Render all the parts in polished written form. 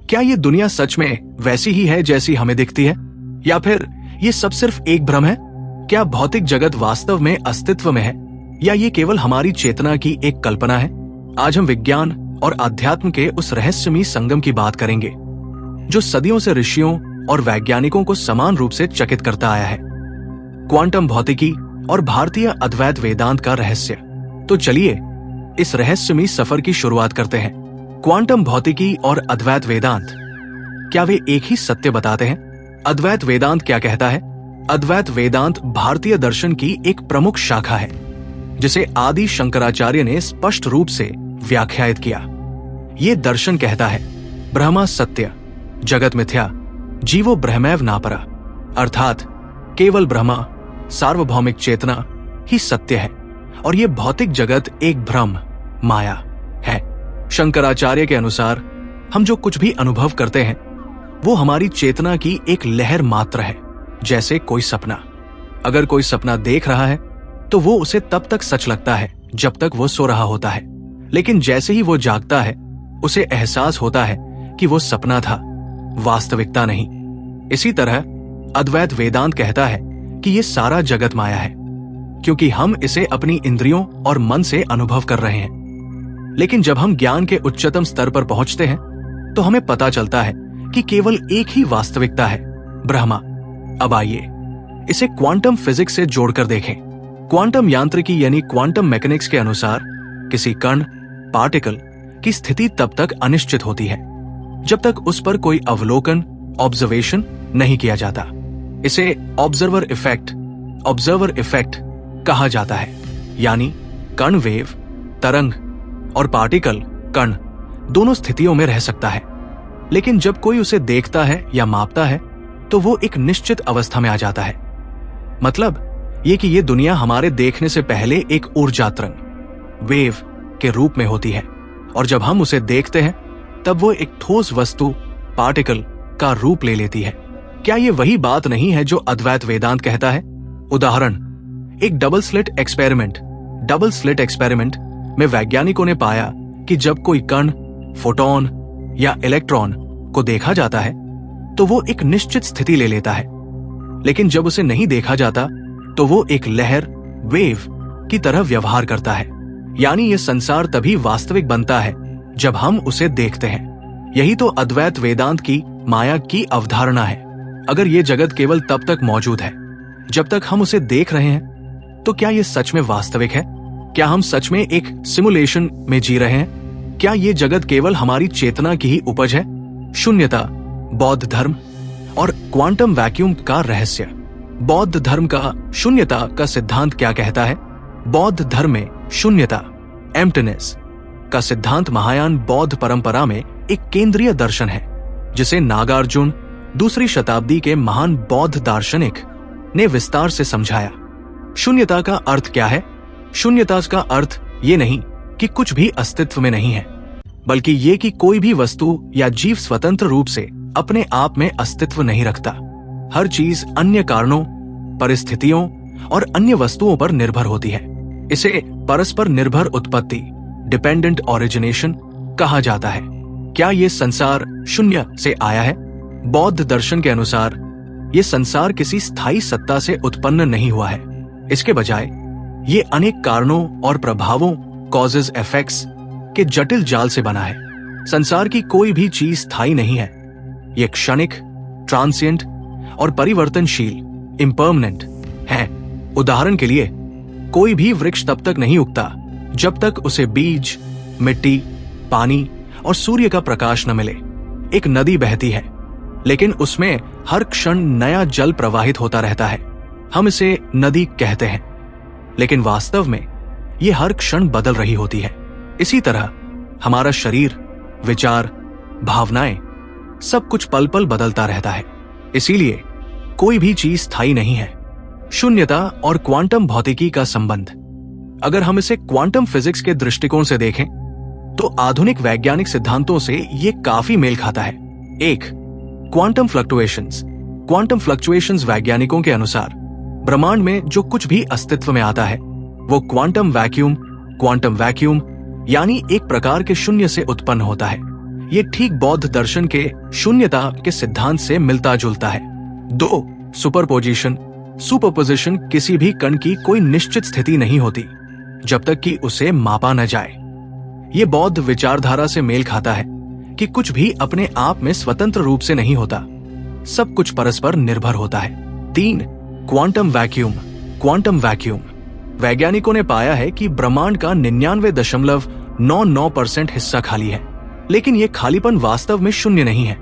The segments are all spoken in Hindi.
क्या ये दुनिया सच में वैसी ही है जैसी हमें दिखती है, या फिर ये सब सिर्फ एक भ्रम है? क्या भौतिक जगत वास्तव में अस्तित्व में है, या ये केवल हमारी चेतना की एक कल्पना है? आज हम विज्ञान और अध्यात्म के उस रहस्यमयी संगम की बात करेंगे जो सदियों से ऋषियों और वैज्ञानिकों को समान रूप से चकित करता आया है। क्वांटम भौतिकी और भारतीय अद्वैत वेदांत का रहस्य। तो चलिए इस रहस्यमयी सफर की शुरुआत करते हैं। क्वांटम भौतिकी और अद्वैत वेदांत, क्या वे एक ही सत्य बताते हैं? अद्वैत वेदांत क्या कहता है? अद्वैत वेदांत भारतीय दर्शन की एक प्रमुख शाखा है जिसे आदि शंकराचार्य ने स्पष्ट रूप से व्याख्यायित किया। ये दर्शन कहता है ब्रह्मा सत्य, जगत मिथ्या, जीवो ब्रह्मैव नापरा, अर्थात केवल ब्रह्मा, सार्वभौमिक चेतना ही सत्य है और ये भौतिक जगत एक भ्रम, माया है। शंकराचार्य के अनुसार हम जो कुछ भी अनुभव करते हैं वो हमारी चेतना की एक लहर मात्र है, जैसे कोई सपना। अगर कोई सपना देख रहा है तो वो उसे तब तक सच लगता है जब तक वो सो रहा होता है, लेकिन जैसे ही वो जागता है उसे एहसास होता है कि वो सपना था, वास्तविकता नहीं। इसी तरह अद्वैत वेदांत कहता है कि ये सारा जगत माया है, क्योंकि हम इसे अपनी इंद्रियों और मन से अनुभव कर रहे हैं। लेकिन जब हम ज्ञान के उच्चतम स्तर पर पहुंचते हैं तो हमें पता चलता है कि केवल एक ही वास्तविकता है, ब्रह्मा। अब आइए इसे क्वांटम फिजिक्स से जोड़कर देखें। क्वांटम यांत्रिकी यानी क्वांटम मैकेनिक्स के अनुसार किसी कण, पार्टिकल की स्थिति तब तक अनिश्चित होती है जब तक उस पर कोई अवलोकन, ऑब्जर्वेशन नहीं किया जाता। इसे ऑब्जर्वर इफेक्ट कहा जाता है, यानी कण वेव, तरंग और पार्टिकल, कण, दोनों स्थितियों में रह सकता है। लेकिन जब कोई उसे देखता है या मापता है तो वो एक निश्चित अवस्था में आ जाता है। मतलब ये कि ये दुनिया हमारे देखने से पहले एक ऊर्जा तरंग, वेव के रूप में होती है, और जब हम उसे देखते हैं तब वो एक ठोस वस्तु, पार्टिकल का रूप ले लेती है। क्या ये वही बात नहीं है जो अद्वैत वेदांत कहता है? उदाहरण, एक डबल स्लिट एक्सपेरिमेंट में वैज्ञानिकों ने पाया कि जब कोई कण, फोटोन या इलेक्ट्रॉन को देखा जाता है तो वो एक निश्चित स्थिति ले लेता है, लेकिन जब उसे नहीं देखा जाता तो वो एक लहर, वेव की तरह व्यवहार करता है। यानी ये संसार तभी वास्तविक बनता है जब हम उसे देखते हैं। यही तो अद्वैत वेदांत की माया की अवधारणा है। अगर ये जगत केवल तब तक मौजूद है जब तक हम उसे देख रहे हैं, तो क्या ये सच में वास्तविक है? क्या हम सच में एक सिमुलेशन में जी रहे हैं? क्या ये जगत केवल हमारी चेतना की ही उपज है? शून्यता, बौद्ध धर्म और क्वांटम वैक्यूम का रहस्य। बौद्ध धर्म का शून्यता का सिद्धांत क्या कहता है? बौद्ध धर्म में शून्यता, एम्प्टीनेस का सिद्धांत महायान बौद्ध परंपरा में एक केंद्रीय दर्शन है, जिसे नागार्जुन, दूसरी शताब्दी के महान बौद्ध दार्शनिक ने विस्तार से समझाया। शून्यता का अर्थ क्या है? शून्यता का अर्थ ये नहीं कि कुछ भी अस्तित्व में नहीं है, बल्कि ये कि कोई भी वस्तु या जीव स्वतंत्र रूप से अपने आप में अस्तित्व नहीं रखता। हर चीज अन्य कारणों, परिस्थितियों और अन्य वस्तुओं पर निर्भर होती है। इसे परस्पर निर्भर उत्पत्ति, डिपेंडेंट ओरिजिनेशन कहा जाता है। क्या ये संसार शून्य से आया है? बौद्ध दर्शन के अनुसार ये संसार किसी स्थायी सत्ता से उत्पन्न नहीं हुआ है। इसके बजाय ये अनेक कारणों और प्रभावों, कॉजेज इफेक्ट्स के जटिल जाल से बना है। संसार की कोई भी चीज स्थायी नहीं है। ये क्षणिक, ट्रांसिएंट और परिवर्तनशील, इम्परमानेंट है। उदाहरण के लिए, कोई भी वृक्ष तब तक नहीं उगता जब तक उसे बीज, मिट्टी, पानी और सूर्य का प्रकाश न मिले। एक नदी बहती है, लेकिन उसमें हर क्षण नया जल प्रवाहित होता रहता है। हम इसे नदी कहते हैं, लेकिन वास्तव में ये हर क्षण बदल रही होती है। इसी तरह हमारा शरीर, विचार, भावनाएं, सब कुछ पल पल बदलता रहता है। इसीलिए कोई भी चीज स्थायी नहीं है। शून्यता और क्वांटम भौतिकी का संबंध, अगर हम इसे क्वांटम फिजिक्स के दृष्टिकोण से देखें तो आधुनिक वैज्ञानिक सिद्धांतों से ये काफी मेल खाता है। एक, क्वांटम फ्लक्चुएशंस वैज्ञानिकों के अनुसार ब्रह्मांड में जो कुछ भी अस्तित्व में आता है वो क्वांटम वैक्यूम यानी एक प्रकार के शून्य से उत्पन्न होता है। ये ठीक बौद्ध दर्शन के शून्यता के सिद्धांत से मिलता जुलता है। 2. सुपरपोजिशन किसी भी कण की कोई निश्चित स्थिति नहीं होती जब तक कि उसे मापा न जाए। ये बौद्ध विचारधारा से मेल खाता है कि कुछ भी अपने आप में स्वतंत्र रूप से नहीं होता, सब कुछ परस्पर निर्भर होता है। 3. Quantum vacuum. वैज्ञानिकों ने पाया है कि ब्रह्मांड का 99.99% हिस्सा खाली है, लेकिन ये खालीपन वास्तव में शून्य नहीं है,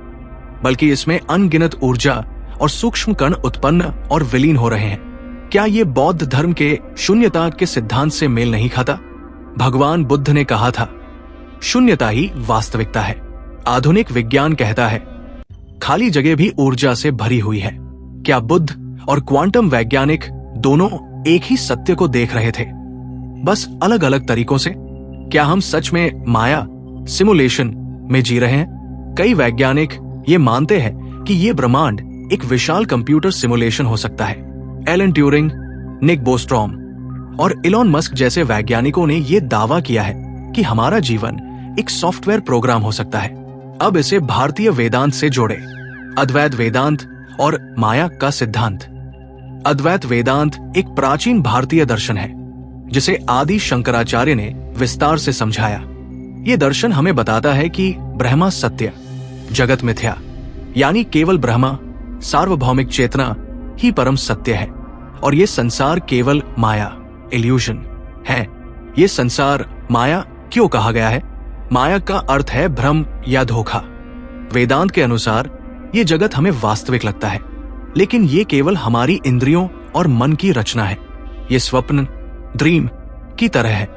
बल्कि इसमें अनगिनत ऊर्जा और सूक्ष्म कण उत्पन्न और विलीन हो रहे हैं। क्या ये बौद्ध धर्म के शून्यता के सिद्धांत से मेल नहीं खाता? भगवान बुद्ध ने कहा था, शून्यता ही वास्तविकता है। आधुनिक विज्ञान कहता है, खाली जगह भी ऊर्जा से भरी हुई है। क्या बुद्ध और क्वांटम वैज्ञानिक दोनों एक ही सत्य को देख रहे थे, बस अलग अलग तरीकों से? क्या हम सच में माया सिमुलेशन में जी रहे हैं? कई वैज्ञानिक ये मानते हैं कि ये ब्रह्मांड एक विशाल कंप्यूटर सिमुलेशन हो सकता है। एलन ट्यूरिंग, निक बोस्ट्रॉम और इलॉन मस्क जैसे वैज्ञानिकों ने ये दावा किया है कि हमारा जीवन एक सॉफ्टवेयर प्रोग्राम हो सकता है। अब इसे भारतीय वेदांत से जोड़े। अद्वैत वेदांत और माया का सिद्धांत। अद्वैत वेदांत एक प्राचीन भारतीय दर्शन है जिसे आदि शंकराचार्य ने विस्तार से समझाया। ये दर्शन हमें बताता है कि ब्रह्मा सत्य, जगत मिथ्या, यानी केवल ब्रह्मा सार्वभौमिक चेतना ही परम सत्य है और ये संसार केवल माया इल्यूजन है। ये संसार माया क्यों कहा गया है? माया का अर्थ है भ्रम या धोखा। वेदांत के अनुसार ये जगत हमें वास्तविक लगता है, लेकिन ये केवल हमारी इंद्रियों और मन की रचना है। ये स्वप्न ड्रीम की तरह है।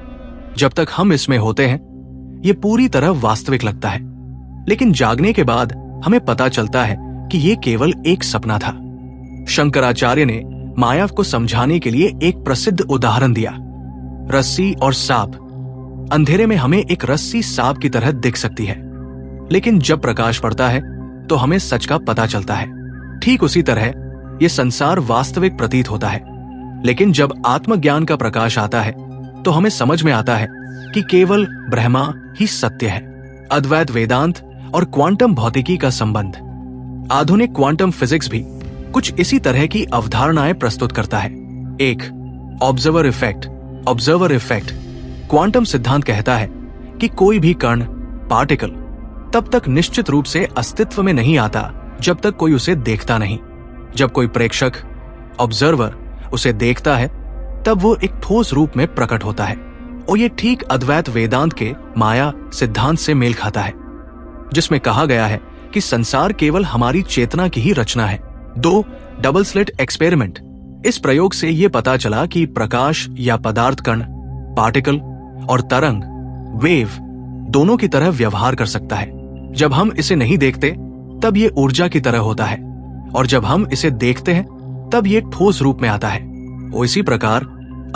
जब तक हम इसमें होते हैं ये पूरी तरह वास्तविक लगता है, लेकिन जागने के बाद हमें पता चलता है कि ये केवल एक सपना था। शंकराचार्य ने माया को समझाने के लिए एक प्रसिद्ध उदाहरण दिया, रस्सी और सांप। अंधेरे में हमें एक रस्सी सांप की तरह दिख सकती है, लेकिन जब प्रकाश पड़ता है तो हमें सच का पता चलता है। ठीक उसी तरह ये संसार वास्तविक प्रतीत होता है, लेकिन जब आत्मज्ञान का प्रकाश आता है तो हमें समझ में आता है कि केवल ब्रह्मा ही सत्य है। अद्वैत वेदांत और क्वांटम भौतिकी का संबंध। आधुनिक क्वांटम फिजिक्स भी कुछ इसी तरह की अवधारणाएं प्रस्तुत करता है। 1. Observer effect. क्वांटम सिद्धांत कहता है कि कोई भी कण पार्टिकल तब तक निश्चित रूप से अस्तित्व में नहीं आता जब तक कोई उसे देखता नहीं। जब कोई प्रेक्षक ऑब्जर्वर उसे देखता है तब वो एक ठोस रूप में प्रकट होता है। और ये ठीक अद्वैत वेदांत के माया सिद्धांत से मेल खाता है, जिसमें कहा गया है कि संसार केवल हमारी चेतना की ही रचना है। 2. Double slit experiment. इस प्रयोग से ये पता चला कि प्रकाश या पदार्थ कण पार्टिकल और तरंग वेव दोनों की तरह व्यवहार कर सकता है। जब हम इसे नहीं देखते तब ये ऊर्जा की तरह होता है, और जब हम इसे देखते हैं तब ये ठोस रूप में आता है। और इसी प्रकार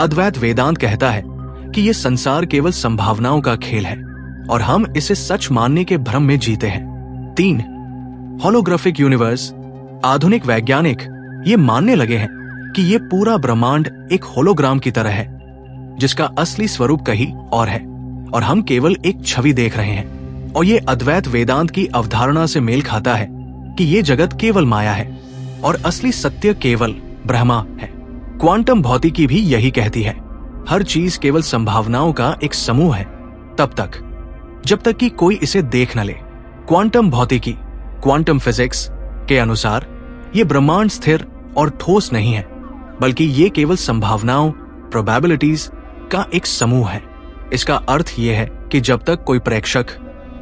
अद्वैत वेदांत कहता है कि ये संसार केवल संभावनाओं का खेल है और हम इसे सच मानने के भ्रम में जीते हैं। 3. Holographic universe. आधुनिक वैज्ञानिक ये मानने लगे हैं कि ये पूरा ब्रह्मांड एक होलोग्राम की तरह है, जिसका असली स्वरूप कहीं और है और हम केवल एक छवि देख रहे हैं। और ये अद्वैत वेदांत की अवधारणा से मेल खाता है कि ये जगत केवल माया है और असली सत्य केवल ब्रह्मा है। क्वांटम भौतिकी भी यही कहती है, हर चीज केवल संभावनाओं का एक समूह है तब तक जब तक कि कोई इसे देख न ले। क्वांटम भौतिकी क्वांटम फिजिक्स के अनुसार ये ब्रह्मांड स्थिर और ठोस नहीं है, बल्कि ये केवल संभावनाओं प्रोबेबिलिटीज का एक समूह है। इसका अर्थ ये है कि जब तक कोई प्रेक्षक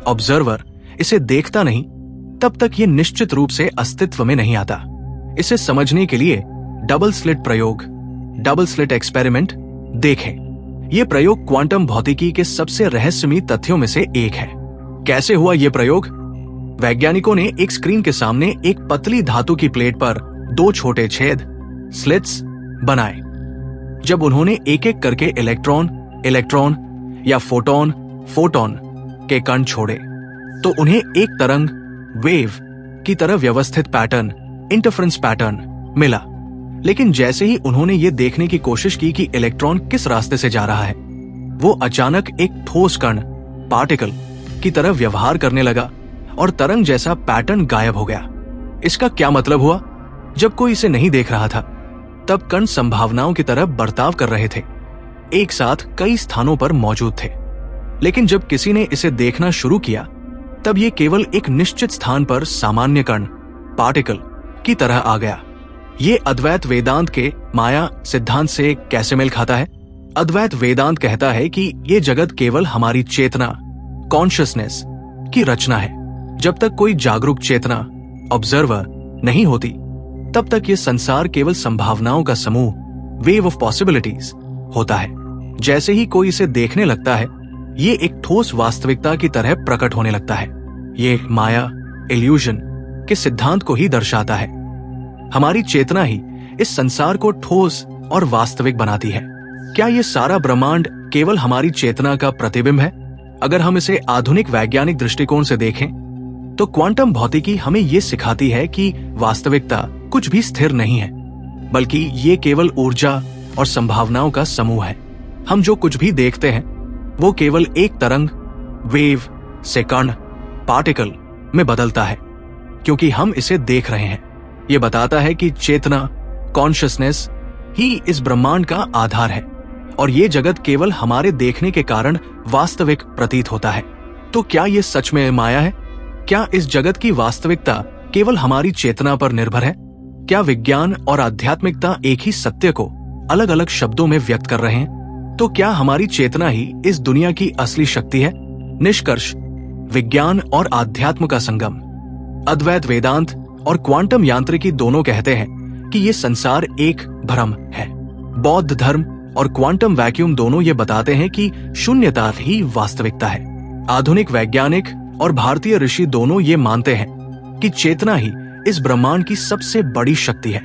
ऑब्जर्वर इसे देखता नहीं तब तक ये निश्चित रूप से अस्तित्व में नहीं आता। इसे समझने के लिए डबल स्लिट एक्सपेरिमेंट देखें। ये प्रयोग क्वांटम भौतिकी के सबसे रहस्यमयी तथ्यों में से एक है। कैसे हुआ ये प्रयोग? वैज्ञानिकों ने एक स्क्रीन के सामने एक पतली धातु की प्लेट पर 2 छोटे छेद स्लिट्स बनाए। जब उन्होंने एक एक करके इलेक्ट्रॉन या फोटोन के कण छोड़े तो उन्हें एक तरंग वेव की तरह व्यवस्थित पैटर्न इंटरफेरेंस पैटर्न मिला। लेकिन जैसे ही उन्होंने ये देखने की कोशिश की कि इलेक्ट्रॉन किस रास्ते से जा रहा है, वो अचानक एक ठोस कण पार्टिकल की तरह व्यवहार करने लगा और तरंग जैसा पैटर्न गायब हो गया। इसका क्या मतलब हुआ? जब कोई इसे नहीं देख रहा था तब कण संभावनाओं की तरह बर्ताव कर रहे थे, एक साथ कई स्थानों पर मौजूद थे। लेकिन जब किसी ने इसे देखना शुरू किया तब ये केवल एक निश्चित स्थान पर सामान्य कण, पार्टिकल की तरह आ गया। ये अद्वैत वेदांत के माया सिद्धांत से कैसे मेल खाता है? अद्वैत वेदांत कहता है कि ये जगत केवल हमारी चेतना, कॉन्शियसनेस की रचना है। जब तक कोई जागरूक चेतना, ऑब्जर्वर नहीं होती तब तक ये संसार केवल संभावनाओं का समूह, वेव ऑफ पॉसिबिलिटीज होता है। जैसे ही कोई इसे देखने लगता है ये एक ठोस वास्तविकता की तरह प्रकट होने लगता है। ये माया, इल्यूजन के सिद्धांत को ही दर्शाता है। हमारी चेतना ही इस संसार को ठोस और वास्तविक बनाती है। क्या ये सारा ब्रह्मांड केवल हमारी चेतना का प्रतिबिंब है? अगर हम इसे आधुनिक वैज्ञानिक दृष्टिकोण से देखें तो क्वांटम भौतिकी हमें ये सिखाती है कि वास्तविकता कुछ भी स्थिर नहीं है, बल्कि ये केवल ऊर्जा और संभावनाओं का समूह है। हम जो कुछ भी देखते हैं वो केवल एक तरंग, वेव से कण, पार्टिकल में बदलता है, क्योंकि हम इसे देख रहे हैं। ये बताता है कि चेतना, कॉन्शियसनेस ही इस ब्रह्मांड का आधार है और ये जगत केवल हमारे देखने के कारण वास्तविक प्रतीत होता है। तो क्या ये सच में माया है? क्या इस जगत की वास्तविकता केवल हमारी चेतना पर निर्भर है? क्या विज्ञान और आध्यात्मिकता एक ही सत्य को अलग अलग शब्दों में व्यक्त कर रहे हैं? तो क्या हमारी चेतना ही इस दुनिया की असली शक्ति है? निष्कर्ष, विज्ञान और आध्यात्म का संगम। अद्वैत वेदांत और क्वांटम यांत्रिकी दोनों कहते हैं कि ये संसार एक भ्रम है। बौद्ध धर्म और क्वांटम वैक्यूम दोनों ये बताते हैं कि शून्यता ही वास्तविकता है। आधुनिक वैज्ञानिक और भारतीय ऋषि दोनों ये मानते हैं कि चेतना ही इस ब्रह्मांड की सबसे बड़ी शक्ति है।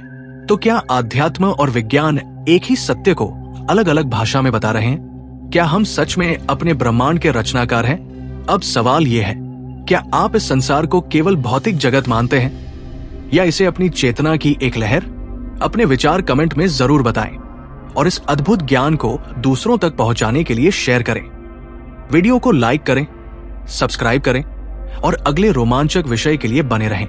तो क्या आध्यात्म और विज्ञान एक ही सत्य को अलग अलग भाषा में बता रहे हैं? क्या हम सच में अपने ब्रह्मांड के रचनाकार हैं? अब सवाल यह है, क्या आप इस संसार को केवल भौतिक जगत मानते हैं या इसे अपनी चेतना की एक लहर? अपने विचार कमेंट में जरूर बताएं और इस अद्भुत ज्ञान को दूसरों तक पहुंचाने के लिए शेयर करें। वीडियो को लाइक करें, सब्सक्राइब करें और अगले रोमांचक विषय के लिए बने रहें।